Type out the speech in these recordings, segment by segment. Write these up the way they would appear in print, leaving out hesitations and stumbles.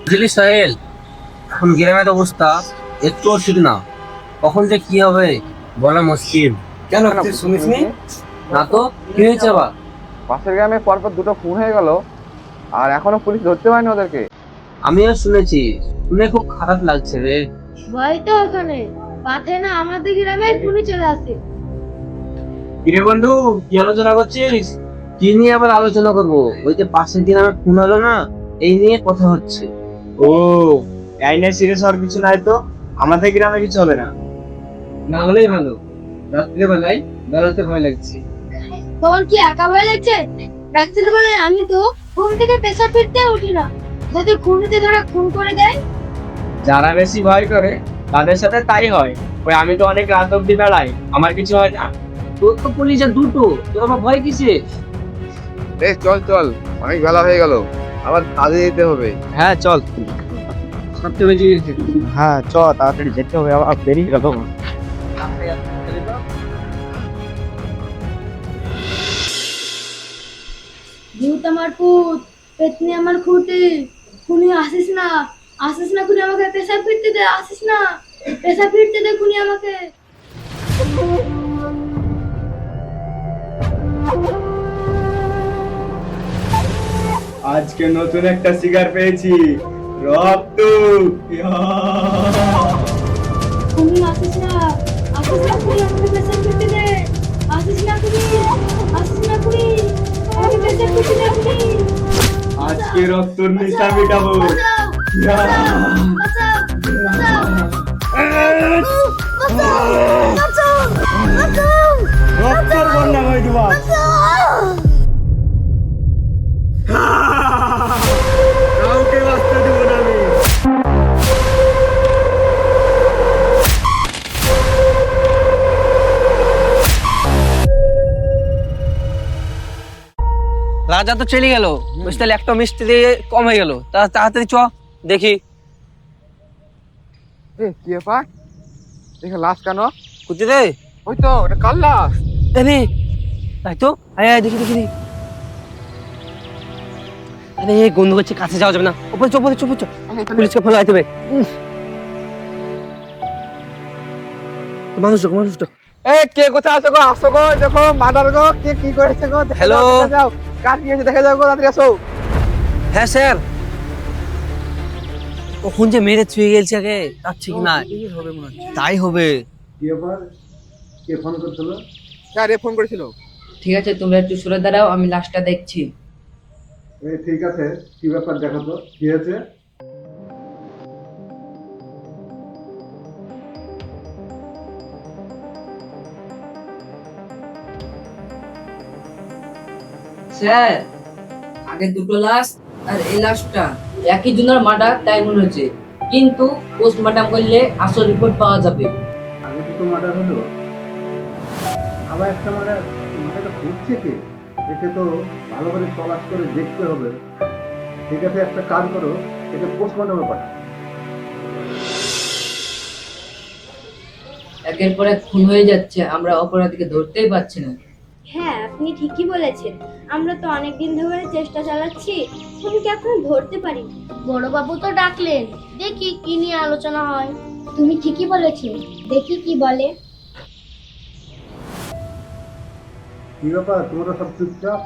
বুঝলি সাহেল, এখন গ্রামের অবস্থা একটুও ঠিক না। কখন যে কি হবে বলা মুশকিল। কেন কিছু শুনিসনি? না তো, কি হয়েছে আবার? পাশের গ্রামে পরপর দুটো খুন হয়ে গেল, আর এখনো পুলিশ ধরতে পারেনি ওদেরকে। আমিও শুনেছি, শুনে খুব খারাপ লাগছে রে। ভয় তো ওখানে পাথে না আমাদের গ্রামে পুলিশ চলে আসে। কিরে বন্ধু, কি আলোচনা করছিস? কি নিয়ে আবার আলোচনা করবো? ওই যে পাশের দিন আমার খুন হলো না, এই নিয়ে কথা হচ্ছে। ও, এই নিয়ে সিরিয়াস হওয়ার কিছু নাই তো। আমাদের গ্রামে কিছু হবে না। না হলেই ভালো, রাত্রে বেলায় বেরোতে ভয় লাগছে। তখন কি একা ভয় লাগছে? রাত্রের বেলায় আমি তো ঘুম থেকে পেশা ফিরতে উঠি না, যদি খুনিতে ধরে খুন করে দেয়। যারা বেশি ভয় করে তাদের সাথে তাই হয়। ওই আমি তো অনেক রাত অব্দি বেড়াই, আমার কিছু হয় না। তোর তো পুলিশের দুটো, তোর আবার ভয় কিসে? চল চল, অনেক বেলা হয়ে গেল, আবার কাজে যেতে হবে। হ্যাঁ চল। সবচেয়ে বেশি হ্যাঁ চ, তাড়াতাড়ি যেতে হবে, আবার বেরিয়ে গেল। ভূত আমার পুত, পেতনি আমার খুঁটি, খুনি আসিস না, আসিস না, খুনি আমাকে পেশা ফিরতে দে, আসিস না, পেশা ফিরতে দে খুনি আমাকে। আজকে নতুন একটা শিকার পেয়েছি, রক্ত। খুনি আসিস না, আসিস না, খুনি আমাকে পেশা ফিরতে দে, আসিস না খুনি, আসিস না খুনি, আমাকে পেশা ফিরতে দে খুনি। আজকে রক্তর নেশা মেটাবো। বাঁচাও, বাঁচাও, বাঁচাও, বাঁচাও, বাঁচাও, রক্তর বন্যা হয়ে দিবা। কাউকে বাঁচতে দিব না আমি। রাজা তো চলে গেল, বুঝতে একটা মিষ্টি দিয়ে কম হয়ে গেল। তাড়াতাড়ি চ দেখি। কি ব্যাপার? দেখে লাশ কেন? কুচি রে, ওই তো, এটা কার লাশ? আরে তাই তো, আয় আয় দেখি দেখি দেখি। আরে গন্ধ করছে, কাছে যাওয়া যাবে না। উপরে চুপ চুপ চুপ, পুলিশকে ফলো আইতে হবে। মানুষ মানুষ কে কোথায় আছো গো? আসো গো, দেখো মাদার গো, কে কি করেছে গো? দেখে Hello? যাও, দেখে যাও, কার কি হয়েছে দেখে যাও গো, তাড়াতাড়ি আসো। হ্যাঁ স্যার, কখন যে মেরে ছুঁয়ে গেছে আগে তার ঠিক নাই। তাই হবে। কি ব্যাপার? কে ফোন করছিল? স্যার এ ফোন করেছিল। ঠিক আছে, তোমরা একটু সরে দাঁড়াও, আমি লাশটা দেখছি। এই ঠিক আছে, কি ব্যাপার দেখো তো, কি হয়েছে? স্যার, আগে দুটো লাশ আর এই লাশটা একই জনের মার্ডার তাই মনে হচ্ছে, কিন্তু পোস্টমর্টম করলে আসল রিপোর্ট পাওয়া যাবে। আগে দুটো মার্ডার হলো, আবার একটা মার্ডার, মার্ডারটা ঘুরছে কে? একে তো ভালো করে তলাশ করে দেখতে হবে। ঠিক আছে, একটা কাজ করো, একে পোস্টমর্টমে পাঠাও। একের পর এক খুন হয়ে যাচ্ছে, আমরা অপরাধীকে ধরতেই পারছি না। হ্যাঁ, আপনি ঠিকই বলেছেন। আমরা তো অনেকদিন ধরে চেষ্টা চালাচ্ছি, খুনিকে এখনো ধরতে পারি। বড়বাবু তো ডাকলেন, দেখি কি নিয়ে আলোচনা হয়। তুমি ঠিকই বলেছো, দেখি কি বলে। কি ব্যাপার, তোমরা সব চুপচাপ?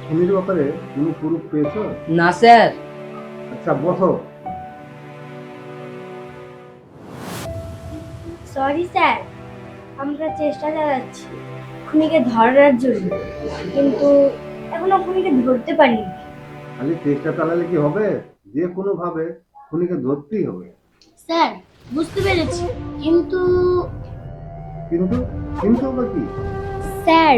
খুনির ব্যাপারে কোনো প্রুফ পেয়েছো? না স্যার। আচ্ছা বসো। সরি স্যার, আমরা চেষ্টা চালাচ্ছি খুনিকে ধরার জন্য, কিন্তু এখনো খুনিকে ধরতে পারিনি। খালি চেষ্টা চালালে কি হবে? যে কোনো ভাবে খুনিকে ধরতেই হবে। স্যার, বুঝতে পেরেছি, কিন্তু কিন্তু কিন্তু আবার কি? স্যার,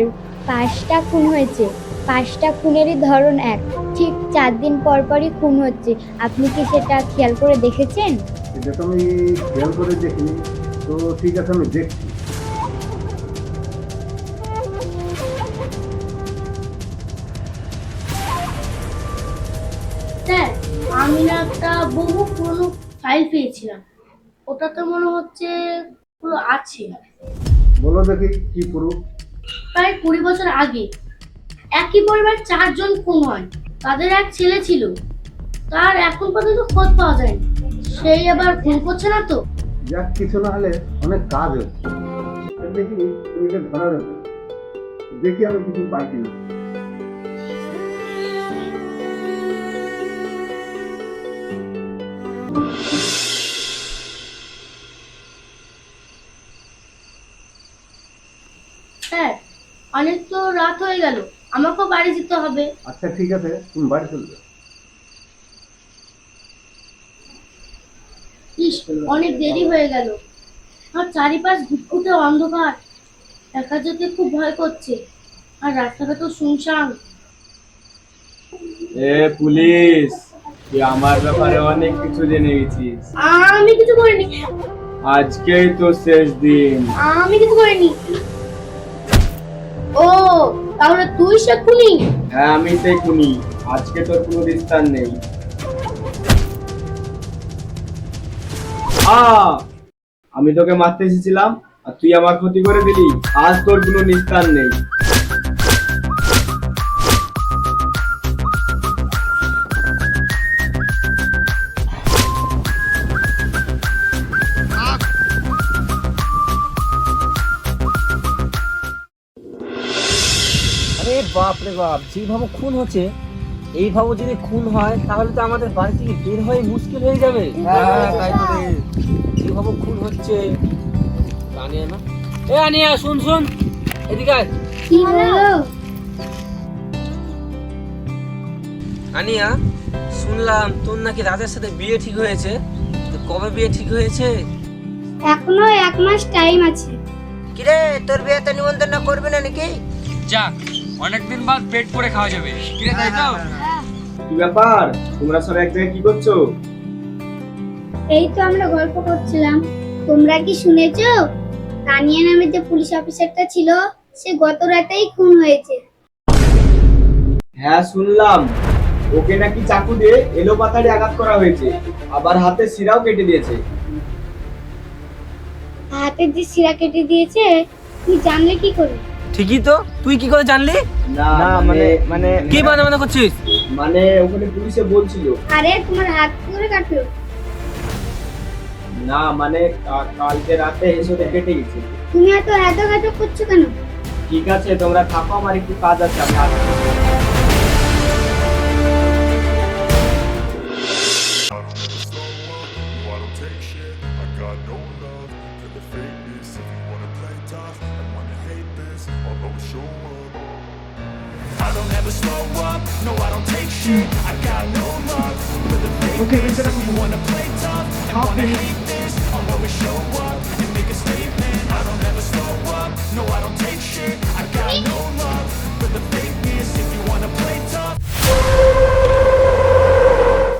5টা খুন হয়েছে, 5টা খুনেরই ধরন এক, ঠিক 4 দিন পর পরই খুন হচ্ছে। আপনি কি সেটা খেয়াল করে দেখেছেন? এটা তো আমি খেয়াল করে দেখিনি, তো ঠিক আছে আমি দেখছি। স্যার, আমি না একটা বহু পুরনো ফাইল পেয়েছিলাম, ওটাতে মনে হচ্ছে পুরো আছে। বলো দেখি কি প্রুফ? প্রায় 20 বছর আগে একই পরিবার 4 জন খুন হয়, তাদের এক ছেলে ছিল। তার এখন পর্যন্ত খোঁজ পাওয়া যায়নি। সেই আবার খুন করছে না তো? যাক, কিছু না হলে অনেক কাজ হচ্ছে। দেখি তুমি এটা ধরা যাবে, দেখি আমি কিছু পাই কিনা। স্যার, অনেক তো রাত হয়ে গেল, আমাকেও বাড়ি যেতে হবে। আচ্ছা ঠিক আছে, তুমি বাড়ি চলবে। ইস, অনেক দেরি হয়ে গেল, আর চারিপাশ ঘুটঘুটে অন্ধকার, একা যেতে খুব ভয় করছে, আর রাস্তাটা তো শুনশান। এ পুলিশ, তুই আমার ব্যাপারে অনেক কিছু জেনে গেছিস। আমি কিছু করিনি, আজকেই তো শেষ দিন। আমি কিছু করিনি। ও, তাহলে তুই সে খুনি? হ্যাঁ, আমি সেই খুনি। আজকে তোর কোনো বিস্তার নেই। আমি তোকে মারতে এসেছিলাম আর তুই আমার ক্ষতি করে দিলি। আজ তোর কোনো নিস্তার নেই। আরে বাপ রে বাপ, যেভাবে খুন হচ্ছে, এইভাবে যদি খুন হয় তাহলে তো আমাদের বাড়ি থেকে বের হয়ে মুশকিল হয়ে যাবে। তাই তো রে, যেভাবে খুন হচ্ছে। আনিয়া না, এ আনিয়া, শুন শুন, এদিকে আয়। কি হলো? আনিয়া, শুনলাম তোর নাকি রাজের সাথে বিয়ে ঠিক হয়েছে। তো কবে বিয়ে ঠিক হয়েছে? এখনো 1 মাস টাইম আছে। কিরে, তোর বিয়েতে নিমন্ত্রণ করবে না নাকি? যাক, অনেকদিন বাদ পেট পরে খাওয়া যাবে। কিরে, তাই তো? কি ব্যাপার, তোমরা সব এক জায়গায় কি করছো? এই তো আমরা গল্প করছিলাম। তোমরা কি শুনেছো, তানিয়া নামে যে পুলিশ অফিসারটা ছিল, সে গত রাতেই খুন হয়েছে। হ্যাঁ, শুনলাম। ওকে নাকি চাকু দিয়ে এলোপাতাড়ি আঘাত করা হয়েছে, আবার হাতে শিরাও কেটে দিয়েছে। হাতের যে শিরা কেটে দিয়েছে, তুই জানলে কি করে? ঠিকই তো, তুই কি করে জানলি? না, মানে কি বানা করছিস? মানে ওখানে পুলিশে বলছিল। আরে তোমার হাত কি করে কাটলো? না, মানে কালকে রাতে এসে কেটে গেছে। তুমি এত এত করছো কেন? ঠিক আছে, তোমরা থাকো, আমার একটু কাজ আছে, আমি আসছি। I don't take shit, I got no love for the fakeness. If you wanna play tough and wanna hate this, I'll always show up. I don't ever slow up, no I don't take shit, I got no love for the fakeness. If you wanna play tough and wanna hate this, I'll always show up and make a statement.